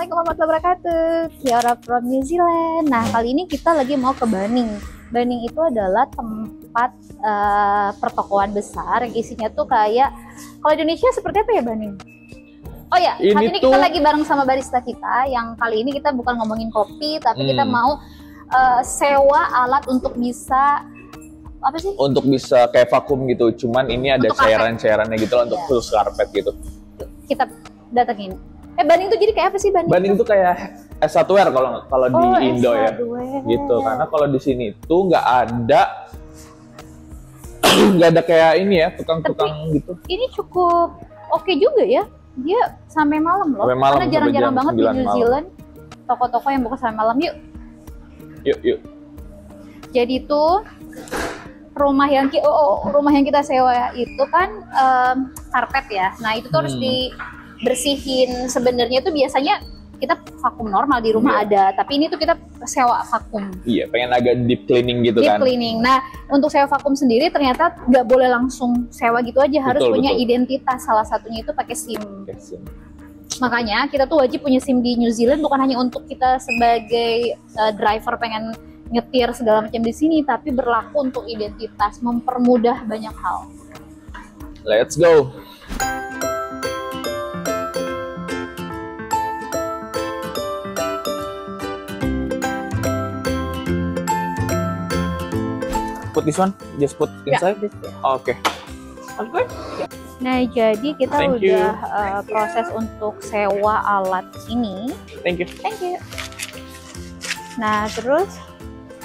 Assalamualaikum warahmatullahi wabarakatuh. Kiara from New Zealand. Nah, kali ini kita lagi mau ke Bunnings. Bunnings itu adalah tempat pertokoan besar yang isinya tuh kayak, kalau di Indonesia seperti apa ya Bunnings? Oh ya, saat ini kita lagi bareng sama barista kita yang kali ini kita bukan ngomongin kopi, tapi kita mau sewa alat untuk bisa apa sih? Untuk bisa kayak vakum gitu. Cuman ini ada cairan-cairannya gitu loh, untuk khusus karpet gitu. Kita datengin. Bunnings itu jadi kayak apa sih Bunnings? Bunnings itu kayak S1ware kalau di Indo ya. Gitu. Karena kalau di sini tuh nggak ada kayak ini ya, tukang-tukang gitu. Ini cukup oke juga ya. Dia sampai malam loh. Karena jarang-jarang banget di New Zealand toko-toko yang buka sampai malam. Yuk. Jadi tuh rumah yang kita sewa itu kan karpet ya. Nah, itu tuh harus dibersihin. Sebenarnya tuh biasanya kita vakum normal di rumah ada, tapi ini tuh kita sewa vakum. Iya, pengen agak deep cleaning gitu kan. Deep cleaning. Nah, untuk sewa vakum sendiri ternyata nggak boleh langsung sewa gitu aja, harus punya identitas. Salah satunya itu pakai SIM. Makanya kita tuh wajib punya SIM di New Zealand, bukan hanya untuk kita sebagai driver pengen nyetir segala macam di sini, tapi berlaku untuk identitas, mempermudah banyak hal. Let's go. Put this one, just put inside. Oke. Nah, jadi kita udah proses untuk sewa alat ini. Thank you. Nah, terus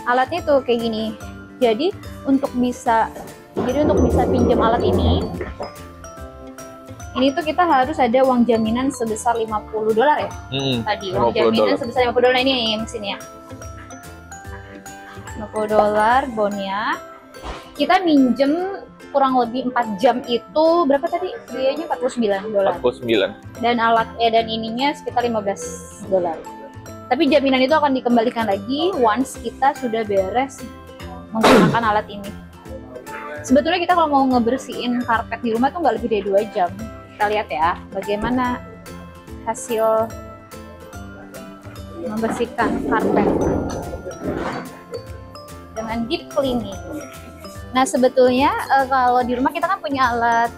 alatnya tuh kayak gini. Jadi untuk bisa pinjam alat ini tuh kita harus ada uang jaminan sebesar $50 ya. Tadi uang jaminan sebesar $50 ini mesinnya. $50 bonnya. Kita minjem kurang lebih 4 jam itu berapa tadi? Biayanya $49. 49. Dan dan ininya sekitar $15. Tapi jaminan itu akan dikembalikan lagi once kita sudah beres menggunakan alat ini. Sebetulnya kita kalau mau ngebersihin karpet di rumah tuh nggak lebih dari 2 jam. Kita lihat ya bagaimana hasil membersihkan karpet dengan deep cleaning. Nah, sebetulnya kalau di rumah kita kan punya alat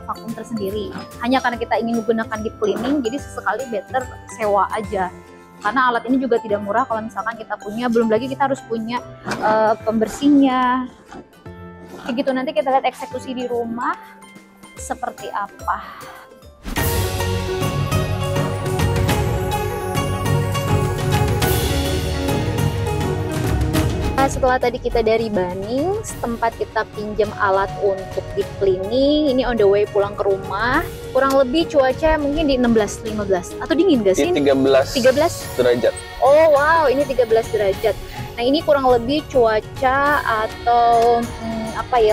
vakum tersendiri. Hanya karena kita ingin menggunakan deep cleaning, jadi sesekali better sewa aja. Karena alat ini juga tidak murah kalau misalkan kita punya, belum lagi kita harus punya pembersihnya. Kayak gitu, nanti kita lihat eksekusi di rumah seperti apa. Setelah tadi kita dari Bunnings, tempat kita pinjam alat untuk deep cleaning, ini on the way pulang ke rumah. Kurang lebih cuaca mungkin di 16-15 atau dingin gak sih? 13 derajat. Oh wow, ini 13 derajat. Nah, ini kurang lebih cuaca atau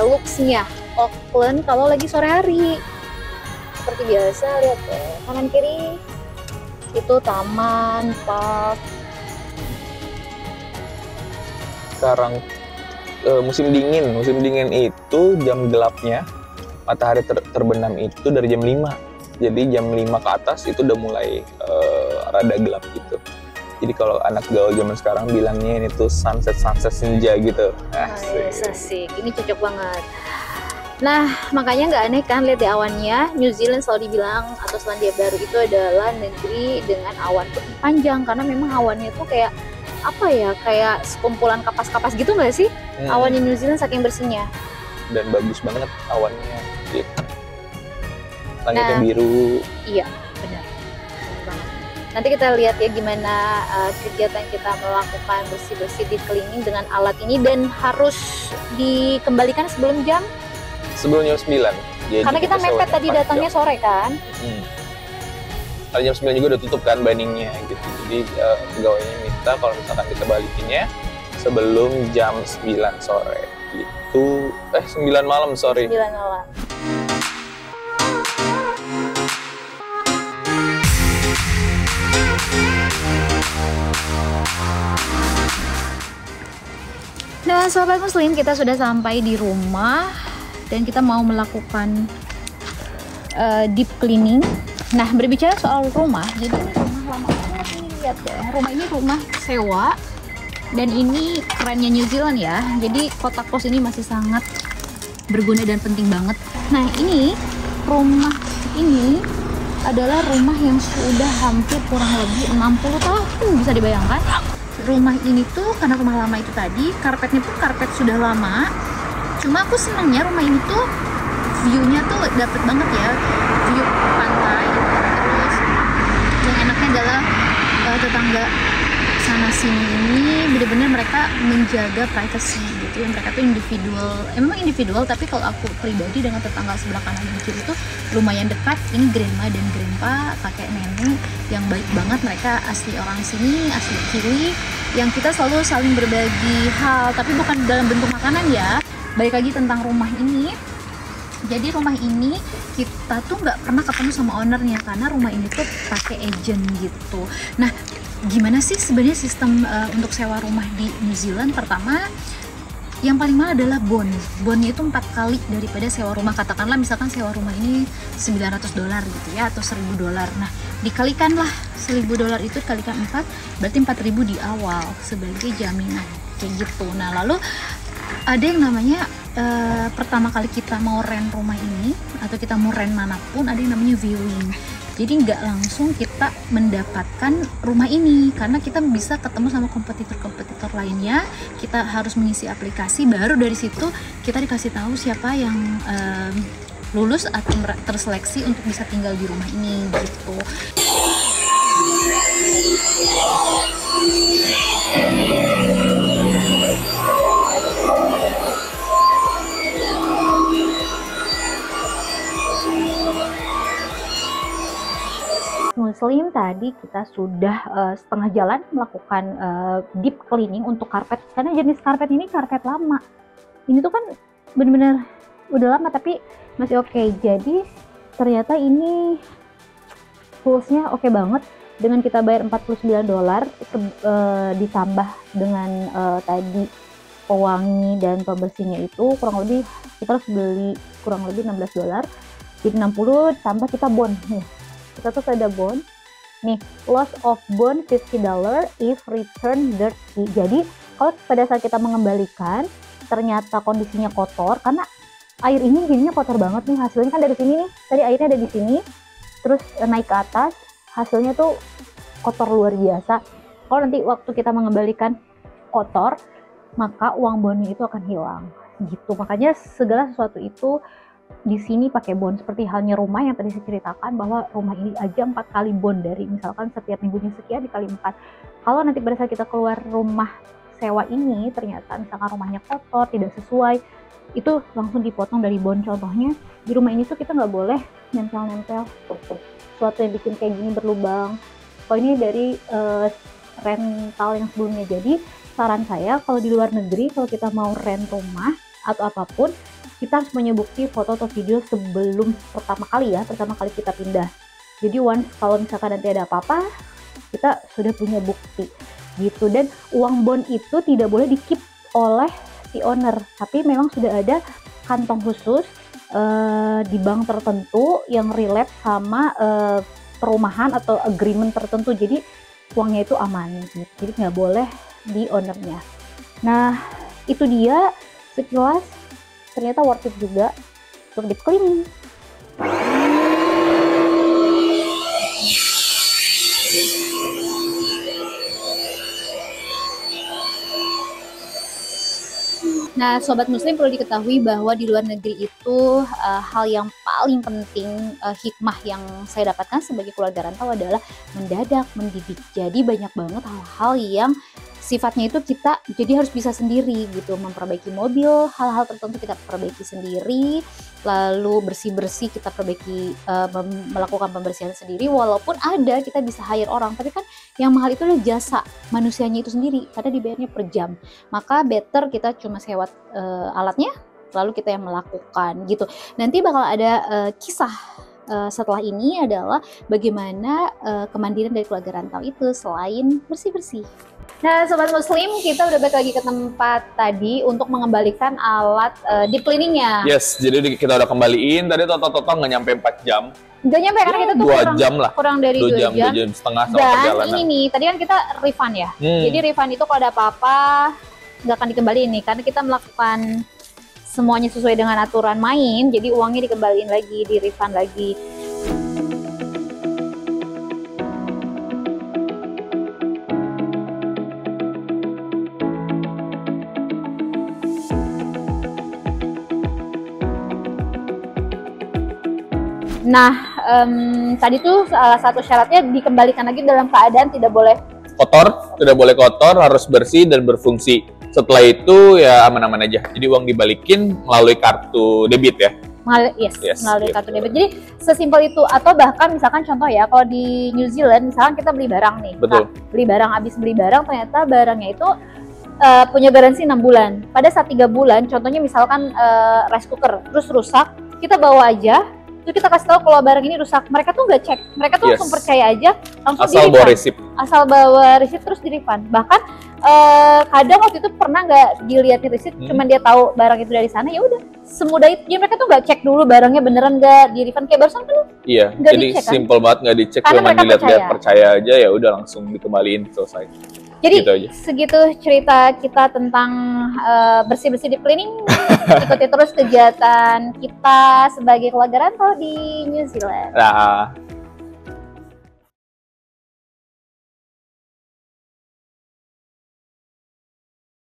looks-nya Auckland kalau lagi sore hari. Seperti biasa, lihat kanan kiri itu taman, park. Sekarang musim dingin itu jam gelapnya matahari terbenam itu dari jam 5. Jadi jam 5 ke atas itu udah mulai rada gelap gitu. Jadi kalau anak gaul zaman sekarang bilangnya ini tuh sunset senja gitu. Asik. Ini cocok banget. Nah, makanya nggak aneh kan lihat di awannya. New Zealand selalu dibilang atau Selandia Baru itu adalah negeri dengan awan putih panjang, karena memang awannya tuh kayak kayak sekumpulan kapas-kapas gitu nggak sih? Awannya New Zealand saking bersihnya. Dan bagus banget awannya gitu. Langitnya biru. Iya, benar. Nanti kita lihat ya gimana kegiatan kita melakukan bersih-bersih di cleaning dengan alat ini, dan harus dikembalikan sebelum jam 9. Jadi karena kita mepet tadi datangnya sore kan. Jam 9 juga udah tutup kan Bunnings-nya gitu. Jadi pegawainya minta kalau misalkan kita balikinnya sebelum jam 9 sore gitu. 9 malam, sorry. 9 malam. Nah, sobat muslim, kita sudah sampai di rumah dan kita mau melakukan deep cleaning. Nah, berbicara soal rumah, jadi ini rumah lama banget. ini lihat deh, rumah ini rumah sewa dan ini kerennya New Zealand ya. Jadi kotak pos ini masih sangat berguna dan penting banget. Nah, ini rumah ini adalah rumah yang sudah hampir kurang lebih 60 tahun, bisa dibayangkan. Rumah ini tuh karena rumah lama itu tadi, karpetnya pun karpet sudah lama. Cuma aku senangnya rumah ini tuh view-nya tuh dapet banget ya, view pantai. Terus yang enaknya adalah tetangga sana sini ini bener-bener mereka menjaga privacy gitu ya. Mereka tuh individual, emang individual, tapi kalau aku pribadi dengan tetangga sebelah kanan dan kiri itu lumayan dekat. Ini grandma dan grandpa, kakek nenek yang baik banget. Mereka asli orang sini, asli Kiwi, yang kita selalu saling berbagi hal, tapi bukan dalam bentuk makanan ya. Balik lagi tentang rumah ini, jadi rumah ini kita tuh nggak pernah ketemu sama ownernya karena rumah ini tuh pakai agent gitu. Nah, gimana sih sebenarnya sistem untuk sewa rumah di New Zealand? Pertama, yang paling mahal adalah bond. Bondnya itu 4 kali daripada sewa rumah. Katakanlah misalkan sewa rumah ini $900 gitu ya, atau $1.000. Nah, dikalikanlah $1.000 itu dikalikan 4, berarti 4.000 di awal sebagai jaminan kayak gitu. Nah, lalu ada yang namanya pertama kali kita mau rent rumah ini atau kita mau rent manapun, ada yang namanya viewing. Jadi nggak langsung kita mendapatkan rumah ini karena kita bisa ketemu sama kompetitor-kompetitor lainnya. Kita harus mengisi aplikasi, baru dari situ kita dikasih tahu siapa yang lulus atau terseleksi untuk bisa tinggal di rumah ini gitu. Muslim, tadi kita sudah setengah jalan melakukan deep cleaning untuk karpet, karena jenis karpet ini karpet lama. Ini tuh kan bener-bener udah lama tapi masih oke. Jadi ternyata ini toolsnya oke banget. Dengan kita bayar $49 ditambah dengan tadi pewangi dan pembersihnya itu kurang lebih kita harus beli kurang lebih $16. Jadi 60 tambah kita bond nih. Kita tuh ada bond nih, loss of bond $50 if return dirty. Jadi kalau pada saat kita mengembalikan ternyata kondisinya kotor, karena air ini jadinya kotor banget nih. Hasilnya kan dari sini nih, tadi airnya ada di sini, terus naik ke atas, hasilnya tuh kotor luar biasa. Kalau nanti waktu kita mengembalikan kotor, maka uang bondnya itu akan hilang gitu. Makanya segala sesuatu itu di sini pakai bond, seperti halnya rumah yang tadi saya ceritakan bahwa rumah ini aja 4 kali bond, dari misalkan setiap minggunya sekian dikali 4. Kalau nanti pada saat kita keluar rumah sewa ini ternyata misalkan rumahnya kotor, tidak sesuai, itu langsung dipotong dari bond. Contohnya di rumah ini tuh kita nggak boleh nempel-nempel sesuatu yang bikin kayak gini berlubang. Kalau ini dari rental yang sebelumnya. Jadi saran saya kalau di luar negeri, kalau kita mau rent rumah atau apapun, kita harus punya bukti foto atau video sebelum pertama kali kita pindah. Jadi once kalau misalkan nanti ada apa-apa, kita sudah punya bukti gitu. Dan uang bond itu tidak boleh di-keep oleh si owner, tapi memang sudah ada kantong khusus di bank tertentu yang relate sama perumahan atau agreement tertentu. Jadi uangnya itu aman gitu. Jadi nggak boleh di ownernya. Nah, itu dia sekilas. Ternyata worth it juga untuk deep cleaning. Nah, Sobat Muslim, perlu diketahui bahwa di luar negeri itu hal yang paling penting, hikmah yang saya dapatkan sebagai keluarga rantau adalah mendadak mendidik. Jadi banyak banget hal-hal yang sifatnya itu kita jadi harus bisa sendiri gitu, memperbaiki mobil, hal-hal tertentu kita perbaiki sendiri, lalu bersih-bersih kita perbaiki, melakukan pembersihan sendiri. Walaupun ada kita bisa hire orang, tapi kan yang mahal itu adalah jasa manusianya itu sendiri karena dibayarnya per jam. Maka better kita cuma sewa alatnya, lalu kita yang melakukan gitu. Nanti bakal ada kisah setelah ini adalah bagaimana kemandirian dari keluarga rantau itu selain bersih-bersih. Nah, Sobat Muslim, kita udah balik lagi ke tempat tadi untuk mengembalikan alat deep cleaningnya. Yes, jadi kita udah kembaliin. Tadi toto-toto nggak nyampe 4 jam. Nggak nyampe, karena kita tuh 2 jam lah. kurang dari 2 jam. 2 jam setengah sama Dan perjalanan. ini nih, tadi kan kita refund ya. Jadi refund itu kalau ada apa-apa, nggak akan dikembaliin nih. Karena kita melakukan semuanya sesuai dengan aturan main, jadi uangnya dikembaliin lagi, di refund lagi. Nah, tadi tuh salah satu syaratnya dikembalikan lagi dalam keadaan tidak boleh kotor, harus bersih dan berfungsi. Setelah itu ya aman-aman aja. Jadi uang dibalikin melalui kartu debit ya. Yes, melalui kartu debit. Jadi sesimpel itu. Atau bahkan misalkan contoh ya, kalau di New Zealand misalkan kita beli barang nih. Betul. Habis beli barang ternyata barangnya itu punya garansi 6 bulan. Pada saat 3 bulan, contohnya misalkan rice cooker terus rusak, kita bawa aja. Terus kita kasih tahu kalau barang ini rusak, mereka tuh nggak cek, mereka tuh langsung percaya aja, langsung asal bawa receipt terus di refund. Bahkan kadang waktu itu pernah nggak dilihatin receipt, cuman dia tahu barang itu dari sana, ya udah semudah itu. Jadi mereka tuh nggak cek dulu barangnya beneran nggak di refund, kayak barusan kan? Iya, jadi dicek, simple banget, nggak dicek, cuma dilihat-lihat percaya aja, ya udah langsung dikembaliin, selesai. Jadi gitu segitu cerita kita tentang bersih-bersih di cleaning. Ikuti terus kegiatan kita sebagai keluarga rantau di New Zealand. Nah.